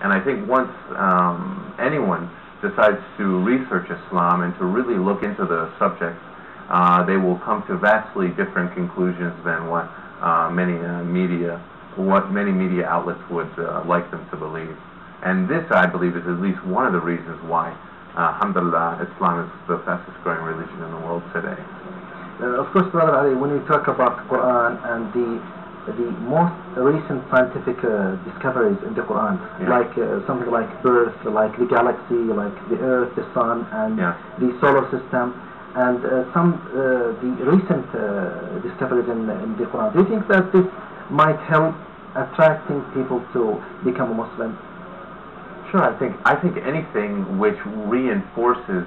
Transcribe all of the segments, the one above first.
And I think once anyone decides to research Islam and to really look into the subject, they will come to vastly different conclusions than what many media outlets would like them to believe. And this, I believe, is at least one of the reasons why, alhamdulillah, Islam is the fastest growing religion in the world today. Of course, Brother Ali, when you talk about the Quran and the most recent scientific discoveries in the Quran, like something like birth, like the galaxy, like the Earth, the Sun, and the solar system, and the recent discoveries in the Quran, do you think that this might help attracting people to become a Muslim? Sure, I think anything which reinforces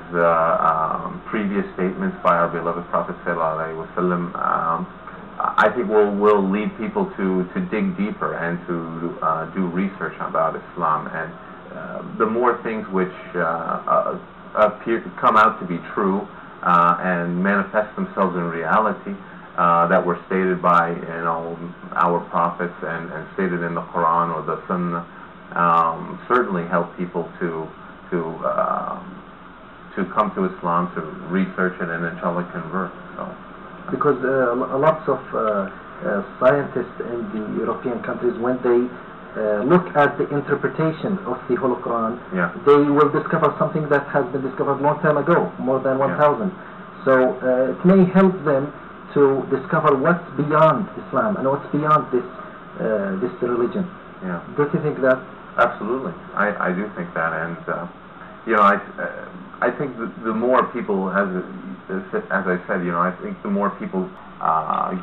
previous statements by our beloved Prophet ﷺ, I think will lead people to dig deeper and to do research about Islam. And the more things which come out to be true and manifest themselves in reality that were stated by our prophets and stated in the Quran or the Sunnah, certainly help people to come to Islam, to research it, and inshallah convert. So. Because lots of scientists in the European countries, when they look at the interpretation of the Holy Quran, they will discover something that has been discovered a long time ago, more than 1,000. So it may help them to discover what's beyond Islam and what's beyond this religion. Don't you think that? Absolutely, I do think that, and I think the more people, as I said, I think the more people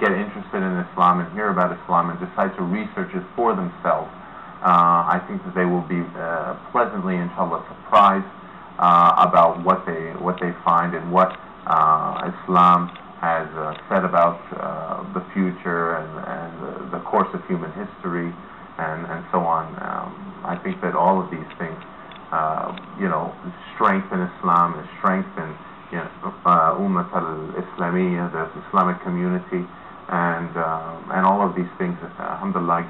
get interested in Islam and hear about Islam and decide to research it for themselves, I think that they will be pleasantly, inshallah, surprised about what they find and what Islam has said about the future and the course of human history and so on. I think that all of these things, strengthen Islam, strengthen Ummat al-Islamiyya, the Islamic community, and all of these things, alhamdulillah,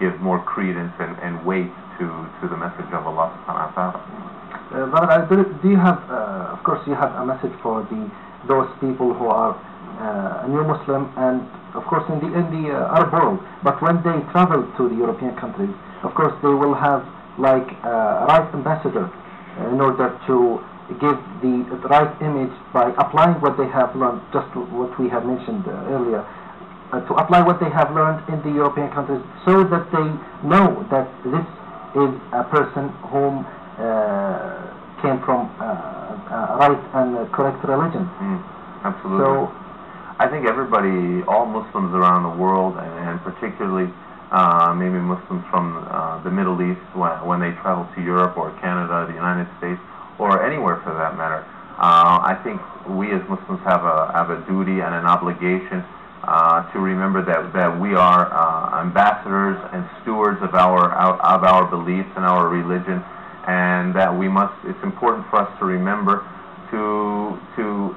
give more credence and weight to the message of Allah subhanahu wa ta'ala. But do you have, of course, you have a message for those people who are a new Muslim, and of course in the Arab world, but when they travel to the European countries, of course they will have like a right ambassador in order to give the right image by applying what they have learned, just what we have mentioned earlier, to apply what they have learned in the European countries, so that they know that this is a person whom came from a right and correct religion. Absolutely. So I think everybody, all Muslims around the world, and particularly maybe Muslims from the Middle East, when they travel to Europe or Canada, the United States, or anywhere for that matter, I think we as Muslims have a duty and an obligation to remember that we are ambassadors and stewards of our beliefs and our religion, and that it's important for us to remember to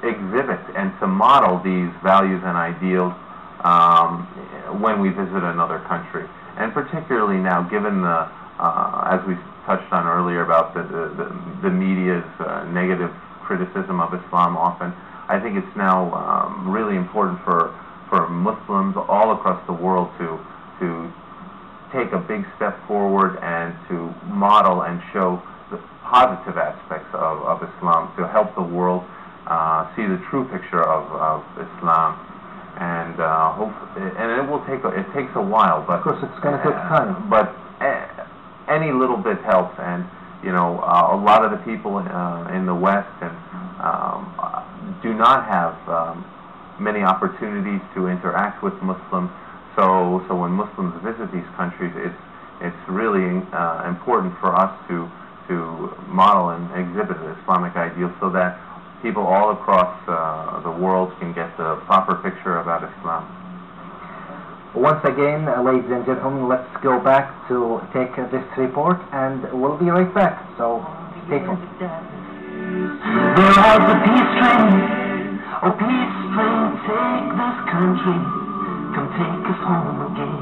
exhibit and to model these values and ideals when we visit another country. And particularly now, given as we touched on earlier about the media's negative criticism of Islam often, I think it's now really important for Muslims all across the world to take a big step forward and to model and show the positive aspects of Islam, to help the world see the true picture of Islam, and it takes a while, but of course it's going to take time. But any little bit helps, and a lot of the people in the West do not have many opportunities to interact with Muslims. So when Muslims visit these countries, it's really important for us to model and exhibit the Islamic ideals so that people all across the world can get the proper picture about Islam. Once again, ladies and gentlemen, let's go back to take this report, and we'll be right back. So stay tuned. There was a peace train, oh peace train, take this country, come take us home again.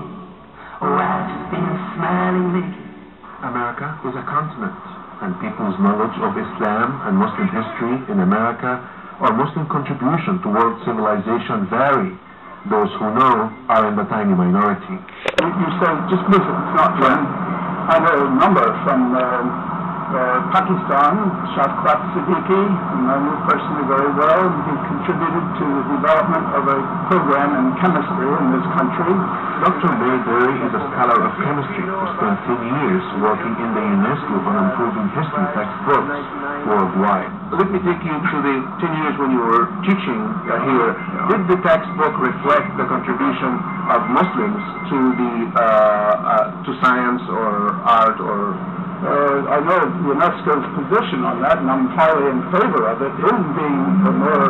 Oh, I've just been smiling lately, America is a continent, and people's knowledge of Islam and Muslim history in America or Muslim contribution to world civilization vary. Those who know are in the tiny minority. You say, just please, it's not Jim. I know a number from Pakistan, Shafqat Siddiqui, whom I knew personally very well. He contributed to the development of a program in chemistry in this country. Dr. Mayberry is a scholar of chemistry who spent 10 years working in the UNESCO on improving history textbooks worldwide. Let me take you to the 10 years when you were teaching here. Did the textbook reflect the contribution of Muslims to the to science or art or? I know UNESCO's position on that, and I'm highly in favor of it, in being more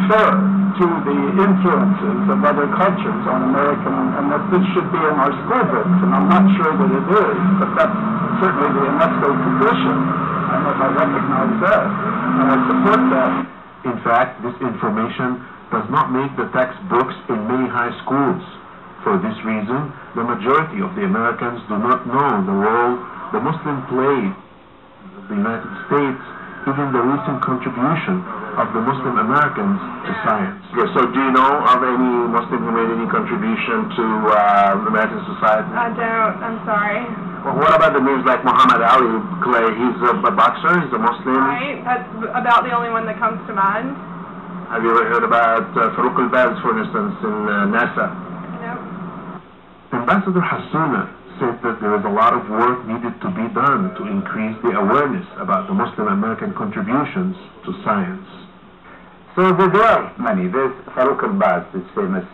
fair to the influences of other cultures on American, and that this should be in our school books, and I'm not sure that it is, but that's certainly the UNESCO position. I don't know if I recognize that, and I support that. In fact, this information does not make the textbooks in many high schools. For this reason, the majority of the Americans do not know the role the Muslim played in the United States, even the recent contribution of the Muslim Americans to science. Yes, so do you know of any Muslim who made any contribution to American society? I don't, I'm sorry. Well, what about the names like Muhammad Ali Clay? He's a boxer, he's a Muslim. Right, that's about the only one that comes to mind. Have you ever heard about Farouk al-Baz, for instance, in NASA? No. Ambassador Hassouna said that there is a lot of work needed to be done to increase the awareness about the Muslim American contributions to science. So there are many. There's Farouk al-Baz, this famous,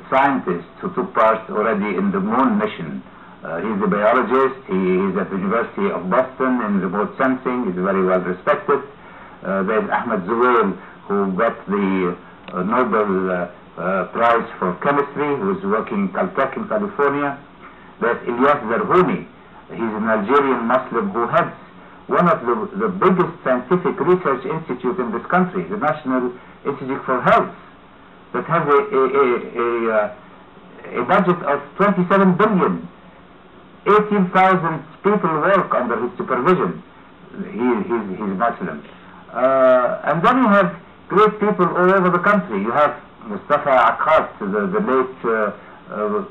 scientist who took part already in the moon mission. He's a biologist. He is at the University of Boston in remote sensing. He's very well respected. There's Ahmed Zuwail, who got the Nobel Prize for Chemistry, who is working in Caltech in California. There's Ilyas Zarhouni. He's an Algerian Muslim who heads one of the biggest scientific research institutes in this country, the National Institute for Health, that has a budget of 27 billion. 18,000 people work under his supervision. He's Muslim. And then you have great people all over the country. You have Mustafa Akkad, the late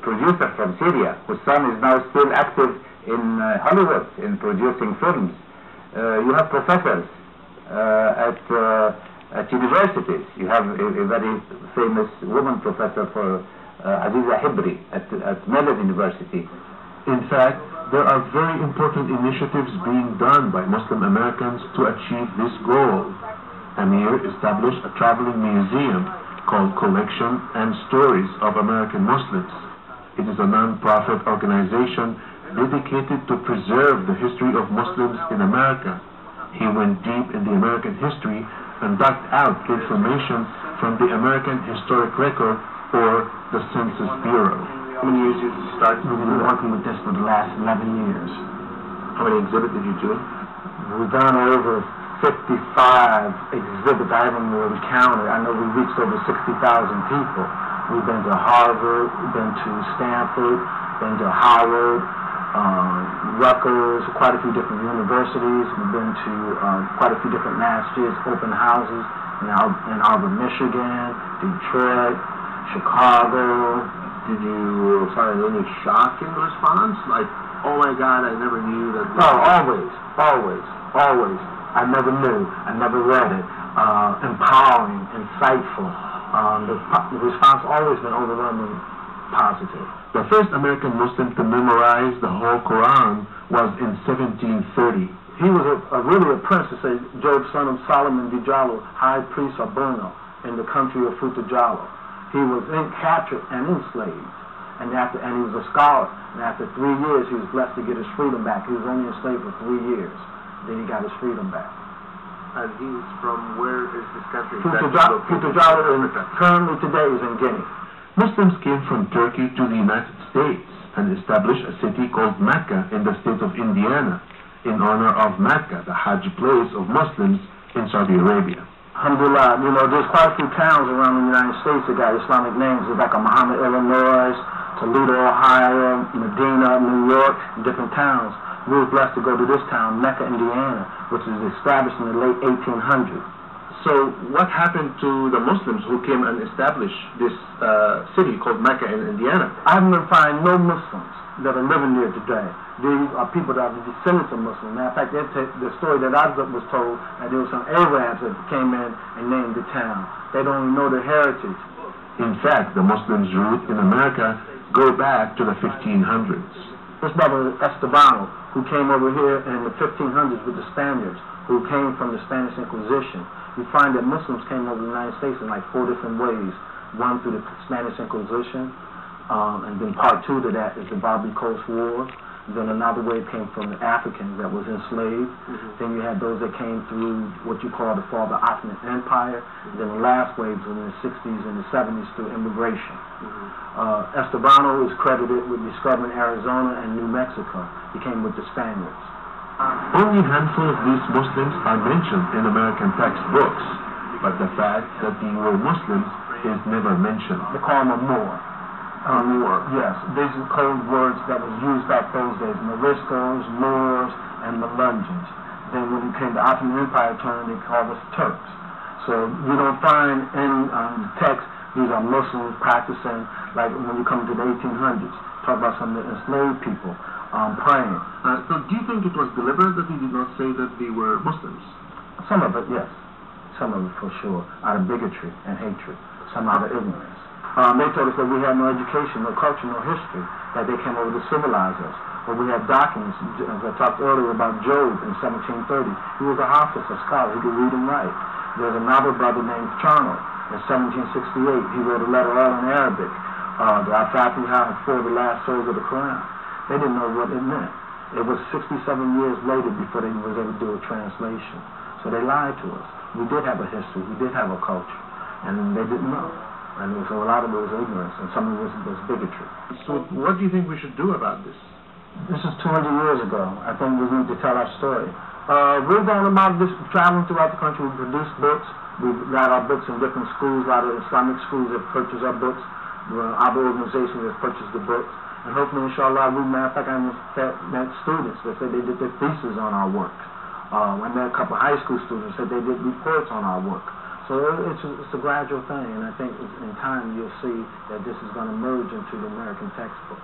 producer from Syria, whose son is now still active in Hollywood in producing films. You have professors at universities. You have a very famous woman professor for Aziza Hibri at Mellon University. In fact, there are very important initiatives being done by Muslim Americans to achieve this goal. Amir established a traveling museum called Collection and Stories of American Muslims. It is a non-profit organization dedicated to preserve the history of Muslims in America. He went deep in the American history and dug out information from the American Historic Record, or the Census Bureau. How many years did you start? We've been working with this for the last 11 years. How many exhibits did you do? We've done over 55 exhibits. I haven't really counted. I know we reached over 60,000 people. We've been to Harvard, been to Stanford, been to Howard, Rutgers, quite a few different universities. We've been to quite a few different masjids, open houses in Ann Arbor, Michigan, Detroit, Chicago. Did you find any shocking response? Like, oh my God, I never knew that. Oh, always. I never knew. I never read it. Empowering, insightful. The response always been overwhelmingly positive. The first American Muslim to memorize the whole Quran was in 1730. He was really a prince, to say, Job, son of Solomon Dijalo, high priest of Brno, in the country of Futajalo. He was captured and enslaved, and he was a scholar. And after 3 years, he was blessed to get his freedom back. He was only enslaved for 3 years. Then he got his freedom back. And he's from, where is this country? Futajalo currently today is in Guinea. Muslims came from Turkey to the United States and established a city called Mecca in the state of Indiana in honor of Mecca, the Hajj place of Muslims in Saudi Arabia. Alhamdulillah, you know, there's quite a few towns around the United States that got Islamic names. There's like a Muhammad, Illinois, Toledo, Ohio, Medina, New York, and different towns. We were blessed to go to this town, Mecca, Indiana, which was established in the late 1800s. So what happened to the Muslims who came and established this city called Mecca in Indiana? I haven't been finding no Muslims that are living there today. These are people that are the descendants of Muslims. Matter of fact, the story that I was told, that there were some Arabs that came in and named the town. They don't even know their heritage. In fact, the Muslims' root in America go back to the 1500s. This brother Esteban, who came over here in the 1500s with the Spaniards, who came from the Spanish Inquisition. You find that Muslims came over the United States in like 4 different ways. One through the Spanish Inquisition, and then part 2 to that is the Barbary Coast War. Then another wave came from the Africans that was enslaved. Then you had those that came through what you call the fall of the Ottoman Empire. Then the last waves were in the 60s and the 70s through immigration. Estebano is credited with discovering Arizona and New Mexico. He came with the Spaniards. Only a handful of these Muslims are mentioned in American textbooks, but the fact that they were Muslims is never mentioned. They call them a Moor. Yes, these are code words that was used back those days. Moriscos, Moors, and Melungeons. Then when it came to the Ottoman Empire turn, they called us Turks. So you don't find in the text, these are Muslims practicing, like when you come to the 1800s, talk about some of the enslaved people praying. So do you think it was deliberate that he did not say that they were Muslims? Some of it, yes. Some of it for sure, out of bigotry and hatred. Some out of ignorance. They told us that we had no education, no culture, no history, that they came over to civilize us. But we have documents, as I talked earlier about Job in 1730. He was a hafiz, a scholar, he could read and write. There's another brother named Charno. In 1768, he wrote a letter all in Arabic, the Al-Fatiha and 4 of the last surahs of the Quran. They didn't know what it meant. It was 67 years later before they was able to do a translation. So they lied to us. We did have a history, we did have a culture, and they didn't know. And so a lot of it was ignorance, and some of it was bigotry. So what do you think we should do about this? This is 200 years ago. I think we need to tell our story. We're going about this, traveling throughout the country. We produce books. We've got our books in different schools. A lot of Islamic schools have purchased our books. Other organizations have purchased the books. And hopefully, inshallah, matter of fact, I met students that said they did their thesis on our work. I met a couple of high school students that said they did reports on our work. So it's a gradual thing, and I think in time you'll see that this is going to merge into the American textbooks.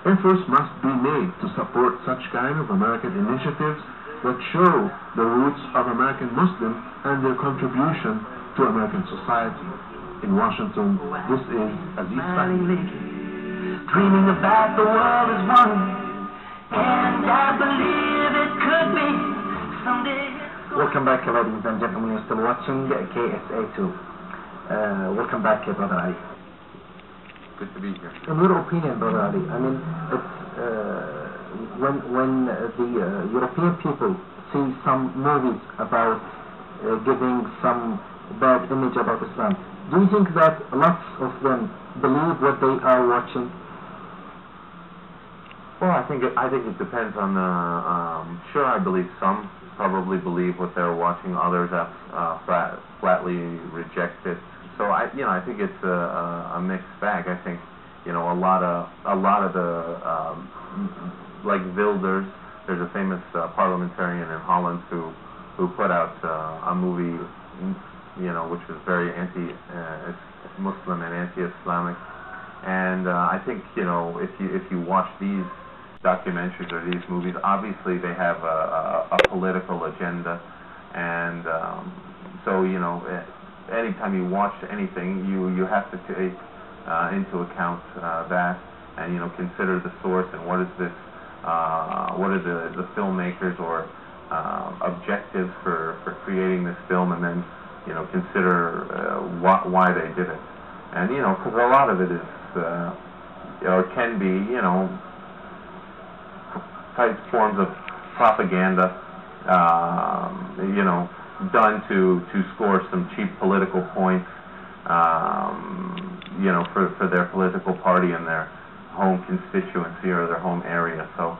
Efforts must be made to support such kind of American initiatives that show the roots of American Muslims and their contribution to American society. In Washington, this is Aziz Fahmy. Dreaming about the world is one, and I believe it could be someday. Welcome back, ladies and gentlemen. You're still watching KSA2. Welcome back, Brother Ali. Good to be here. In your opinion, Brother Ali, I mean, it's, when the European people see some movies about giving some bad image about Islam, do you think that lots of them believe what they are watching? Well, I think it depends on the. Sure, I believe some probably believe what they're watching. Others have flatly reject it. So I think it's a mixed bag. I think a lot of the like Wilders. There's a famous parliamentarian in Holland who put out a movie, which was very anti-Muslim and anti-Islamic. And I think if you watch these documentaries or these movies, obviously they have a political agenda, and so anytime you watch anything, you have to take into account that, and consider the source and what is this, what are the filmmakers or objectives for creating this film, and then consider why they did it, and because a lot of it is or can be type forms of propaganda, done to score some cheap political points, for their political party and their home constituency or their home area. So